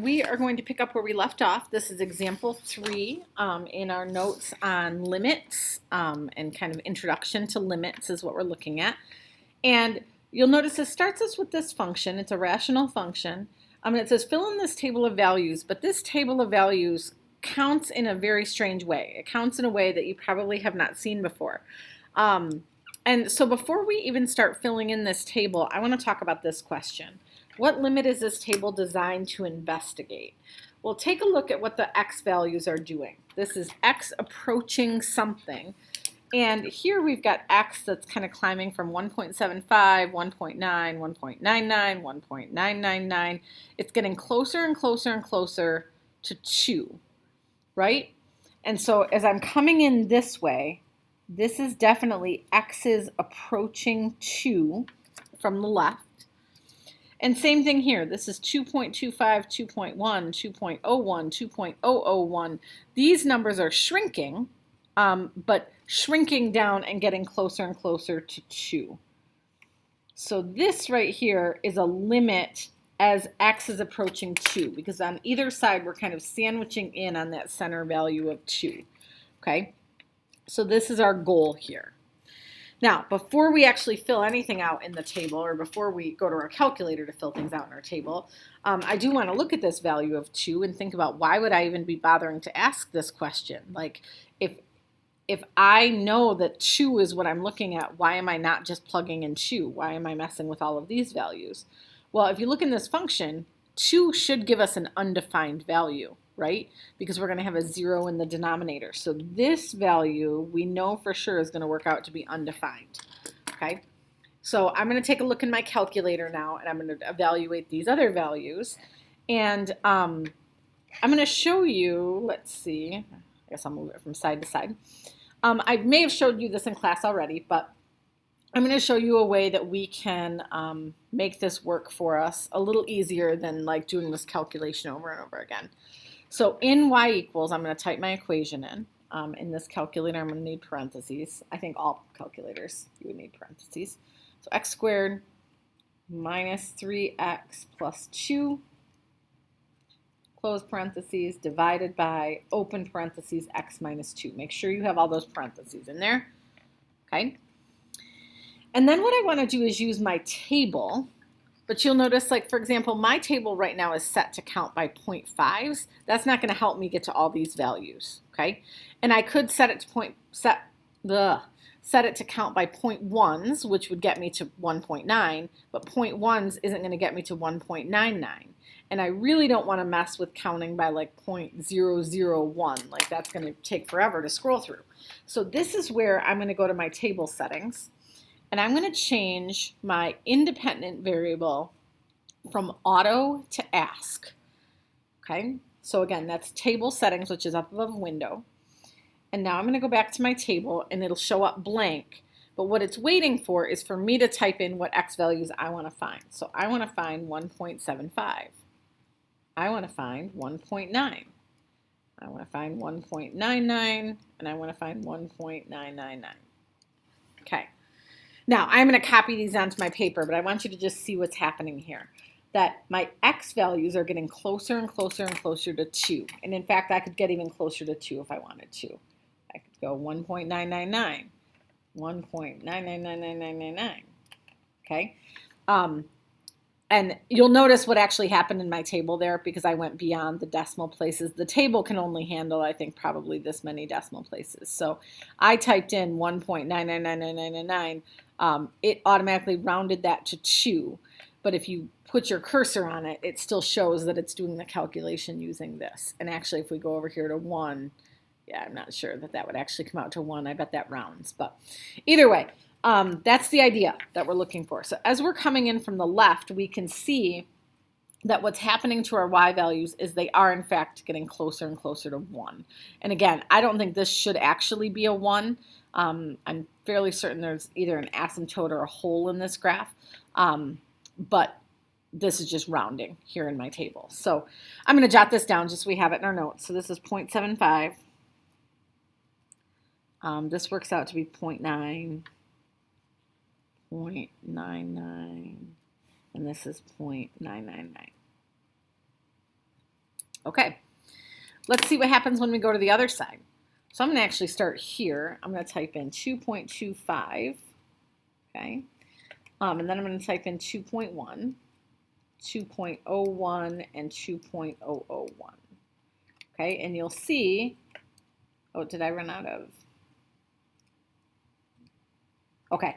We are going to pick up where we left off. This is example 3 in our notes on limits and kind of introduction to limits is what we're looking at. And you'll notice it starts us with this function. It's a rational function. And it says fill in this table of values, but this table of values counts in a very strange way. It counts in a way that you probably have not seen before. And so before we even start filling in this table, I want to talk about this question. What limit is this table designed to investigate? Well, take a look at what the x values are doing. This is x approaching something. And here we've got x that's kind of climbing from 1.75, 1.9, 1.99, 1.999. It's getting closer and closer and closer to 2, right? And so as I'm coming in this way, this is definitely x is approaching 2 from the left. And same thing here. This is 2.25, 2.1, 2.01, 2.001. These numbers are shrinking, but shrinking down and getting closer and closer to 2. So this right here is a limit as x is approaching 2, because on either side we're kind of sandwiching in on that center value of 2. Okay? So this is our goal here. Now, before we actually fill anything out in the table, or before we go to our calculator to fill things out in our table, I do want to look at this value of 2 and think about why would I even be bothering to ask this question? Like, if I know that 2 is what I'm looking at, why am I not just plugging in 2? Why am I messing with all of these values? Well, if you look in this function, 2 should give us an undefined value, right? Because we're going to have a 0 in the denominator. So this value we know for sure is going to work out to be undefined. Okay? So I'm going to take a look in my calculator now, and I'm going to evaluate these other values. And I'm going to show you, let's see, I guess I'll move it from side to side. I may have showed you this in class already, but I'm going to show you a way that we can make this work for us a little easier than like doing this calculation over and over again. So in y equals, I'm going to type my equation in. In this calculator, I'm going to need parentheses. I think all calculators, you would need parentheses. So x squared minus 3x plus 2, close parentheses, divided by, open parentheses, x minus 2. Make sure you have all those parentheses in there. Okay? And then what I want to do is use my table. But you'll notice, like, for example, my table right now is set to count by 0.5s. That's not going to help me get to all these values, okay? And I could set it to set it to count by 0.1s, which would get me to 1.9, but 0.1s isn't going to get me to 1.99. And I really don't want to mess with counting by like 0.001. Like, that's going to take forever to scroll through. So this is where I'm going to go to my table settings. And I'm going to change my independent variable from auto to ask. Okay, so again, that's table settings, which is up above window. And now I'm going to go back to my table, and it'll show up blank. But what it's waiting for is for me to type in what x values I want to find. So I want to find 1.75. I want to find 1.9. I want to find 1.99, and I want to find 1.999. Okay. Now, I'm going to copy these onto my paper, but I want you to just see what's happening here. That my x values are getting closer and closer and closer to 2. And in fact, I could get even closer to 2 if I wanted to. I could go 1.999, 1.999999. Okay? And you'll notice what actually happened in my table there because I went beyond the decimal places. The table can only handle, I think, probably this many decimal places. So I typed in 1.999999. It automatically rounded that to 2. But if you put your cursor on it, it still shows that it's doing the calculation using this. And actually, if we go over here to 1, yeah, I'm not sure that that would actually come out to 1. I bet that rounds. But either way, that's the idea that we're looking for. So as we're coming in from the left, we can see that what's happening to our y values is they are, in fact, getting closer and closer to 1. And again, I don't think this should actually be a 1. I'm fairly certain there's either an asymptote or a hole in this graph, but this is just rounding here in my table. So I'm going to jot this down just so we have it in our notes. So this is 0.75. This works out to be 0.9, 0.99, and this is 0.999. Okay, let's see what happens when we go to the other side. So I'm going to actually start here. I'm going to type in 2.25, okay? And then I'm going to type in 2.1, 2.01, and 2.001. Okay, and you'll see, oh, did I run out of? Okay,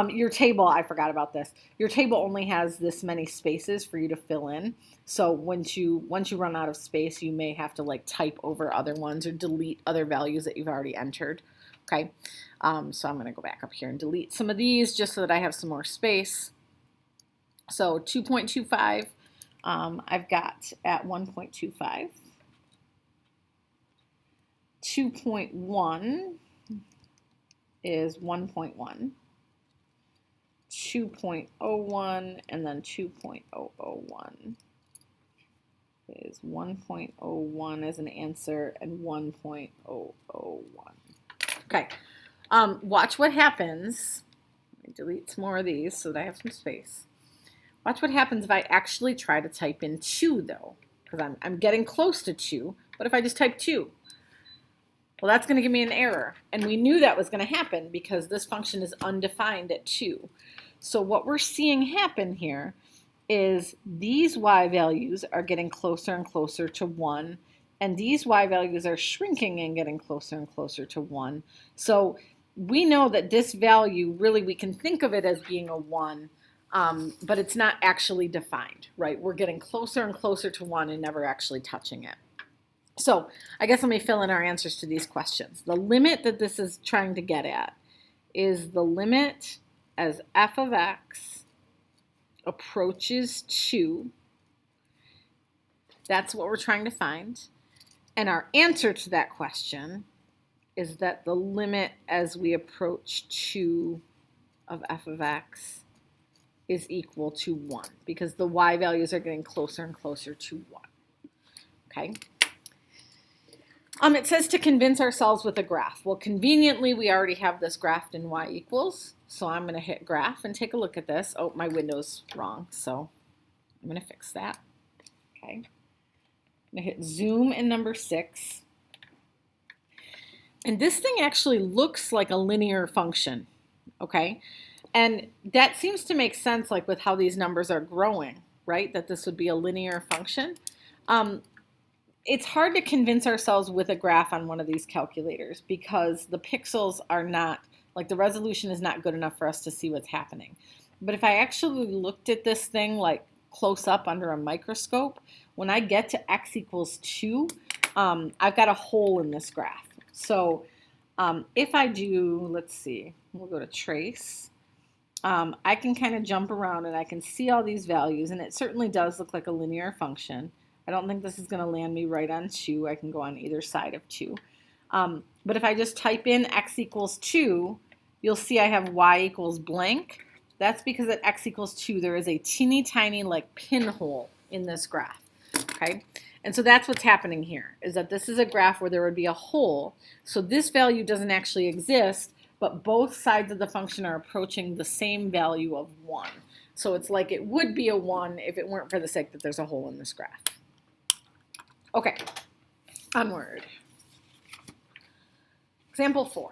your table, I forgot about this. Your table only has this many spaces for you to fill in. So once you run out of space, you may have to like type over other ones or delete other values that you've already entered. Okay, so I'm going to go back up here and delete some of these just so that I have some more space. So 2.25, I've got at 1.25. 2.1 is 1.1. 2.01 and then 2.001 is 1.01 as an answer and 1.001. Okay, watch what happens. Let me delete some more of these so that I have some space. Watch what happens if I actually try to type in 2 though, because I'm getting close to 2, but if I just type 2, well, that's going to give me an error. And we knew that was going to happen because this function is undefined at 2. So what we're seeing happen here is these y values are getting closer and closer to 1, and these y values are shrinking and getting closer and closer to 1. So we know that this value, really, we can think of it as being a 1, but it's not actually defined, right? We're getting closer and closer to 1 and never actually touching it. So I guess let me fill in our answers to these questions. The limit that this is trying to get at is the limit as f of x approaches 2. That's what we're trying to find. And our answer to that question is that the limit as we approach 2 of f of x is equal to 1 because the y values are getting closer and closer to 1. Okay. It says to convince ourselves with a graph. Well, conveniently, we already have this graphed in y equals. So I'm going to hit graph and take a look at this. Oh, my window's wrong, so I'm going to fix that. Okay. I'm going to hit zoom in number 6. And this thing actually looks like a linear function. Okay. And that seems to make sense, like with how these numbers are growing, right? That this would be a linear function. It's hard to convince ourselves with a graph on one of these calculators because the pixels are not, like the resolution is not good enough for us to see what's happening. But if I actually looked at this thing like close up under a microscope, when I get to x equals 2, I've got a hole in this graph. So if I do, let's see, we'll go to trace. I can kind of jump around and I can see all these values, and it certainly does look like a linear function. I don't think this is going to land me right on 2. I can go on either side of 2. But if I just type in x equals 2, you'll see I have y equals blank. That's because at x equals 2, there is a teeny tiny like pinhole in this graph. Okay, and so that's what's happening here, is that this is a graph where there would be a hole. So this value doesn't actually exist, but both sides of the function are approaching the same value of 1. So it's like it would be a 1 if it weren't for the sake that there's a hole in this graph. Okay, onward. Example 4.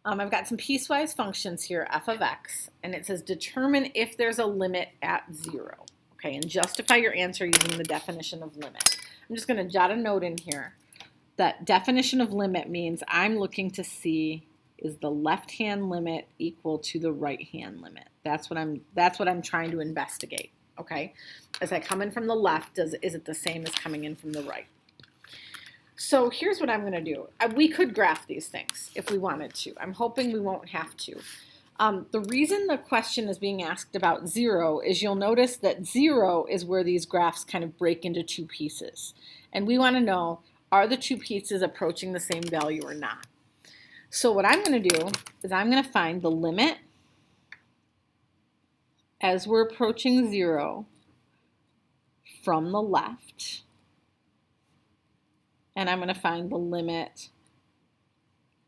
I've got some piecewise functions here, f of x, and it says determine if there's a limit at 0. Okay, and justify your answer using the definition of limit. I'm just going to jot a note in here that definition of limit means I'm looking to see, is the left-hand limit equal to the right-hand limit? That's what I'm trying to investigate. Okay, as I come in from the left, is it the same as coming in from the right? So here's what I'm going to do. We could graph these things if we wanted to. I'm hoping we won't have to. The reason the question is being asked about 0 is you'll notice that 0 is where these graphs kind of break into 2 pieces. And we want to know, are the 2 pieces approaching the same value or not? So what I'm going to do is I'm going to find the limit as we're approaching 0 from the left, and I'm going to find the limit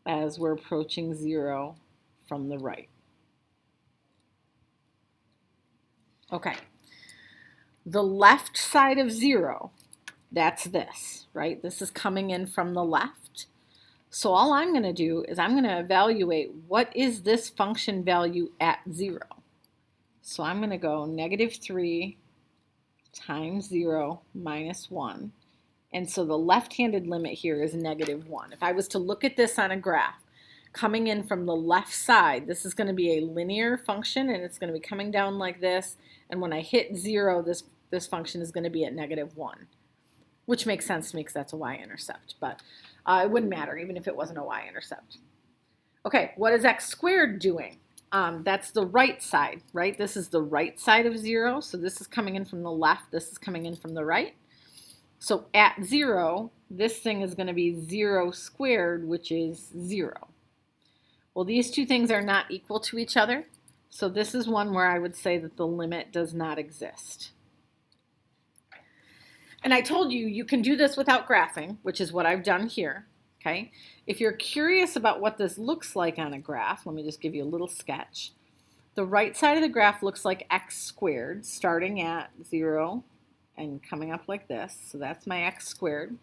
as we're approaching 0 from the right. Okay, The left side of 0, that's this, right? This is coming in from the left. So all I'm going to do is I'm going to evaluate what is this function value at 0. So I'm going to go -3 times 0 minus 1. And so the left-handed limit here is -1. If I was to look at this on a graph, coming in from the left side, this is going to be a linear function, and it's going to be coming down like this. And when I hit 0, this function is going to be at -1, which makes sense to me because that's a y-intercept. But it wouldn't matter even if it wasn't a y-intercept. Okay, what is x squared doing? That's the right side, right? This is the right side of 0. So this is coming in from the left. This is coming in from the right. So at 0, this thing is going to be 0 squared, which is 0. Well, these two things are not equal to each other. So this is one where I would say that the limit does not exist. And I told you, you can do this without graphing, which is what I've done here. Okay. If you're curious about what this looks like on a graph, let me just give you a little sketch. The right side of the graph looks like x squared, starting at 0 and coming up like this. So that's my x squared.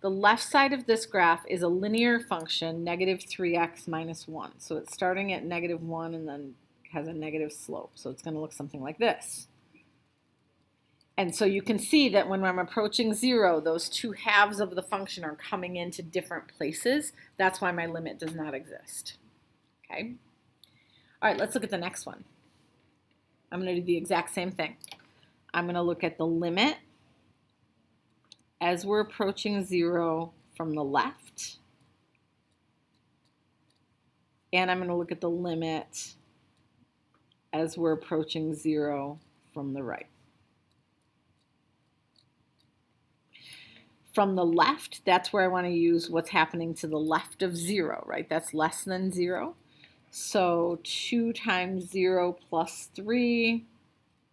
The left side of this graph is a linear function, -3x minus 1. So it's starting at -1 and then has a negative slope. So it's going to look something like this. And so you can see that when I'm approaching 0, those two halves of the function are coming into different places. That's why my limit does not exist. Okay. All right, let's look at the next one. I'm going to do the exact same thing. I'm going to look at the limit as we're approaching 0 from the left. And I'm going to look at the limit as we're approaching 0 from the right. From the left, that's where I want to use what's happening to the left of 0, right? That's less than 0. So 2 times 0 plus 3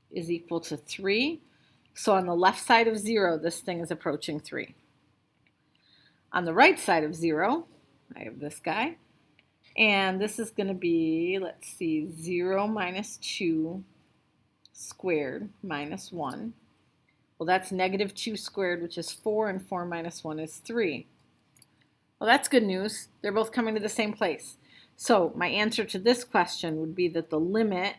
is equal to 3. So on the left side of 0, this thing is approaching 3. On the right side of 0, I have this guy. And this is going to be, let's see, 0 minus 2 squared minus 1. Well, that's -2 squared, which is 4, and 4 minus 1 is 3. Well, that's good news. They're both coming to the same place. So my answer to this question would be that the limit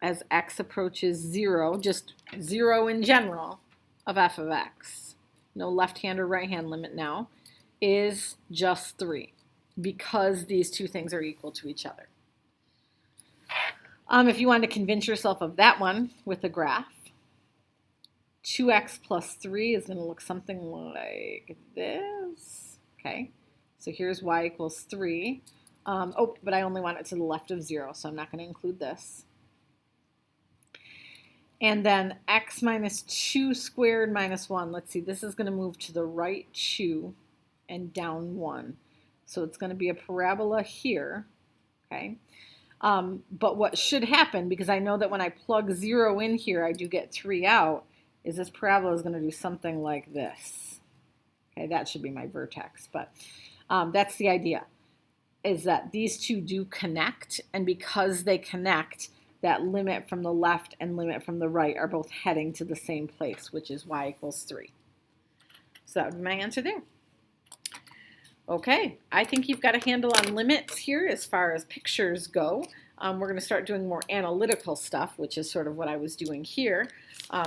as x approaches 0, just 0 in general, of f of x, no left-hand or right-hand limit now, is just 3, because these two things are equal to each other. If you want to convince yourself of that one with a graph, 2x plus 3 is going to look something like this. Okay, so here's y equals 3. Oh, but I only want it to the left of 0, so I'm not going to include this. And then x minus 2 squared minus 1. Let's see, this is going to move to the right 2 and down 1. So it's going to be a parabola here. Okay. But what should happen, because I know that when I plug 0 in here, I do get 3 out, is this parabola is going to do something like this. Okay, that should be my vertex. But that's the idea, is that these two do connect. And because they connect, that limit from the left and limit from the right are both heading to the same place, which is y equals 3. So that would be my answer there. Okay, I think you've got a handle on limits here as far as pictures go. We're going to start doing more analytical stuff, which is sort of what I was doing here.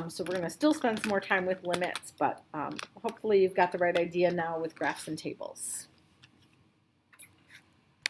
So we're going to still spend some more time with limits, but hopefully you've got the right idea now with graphs and tables.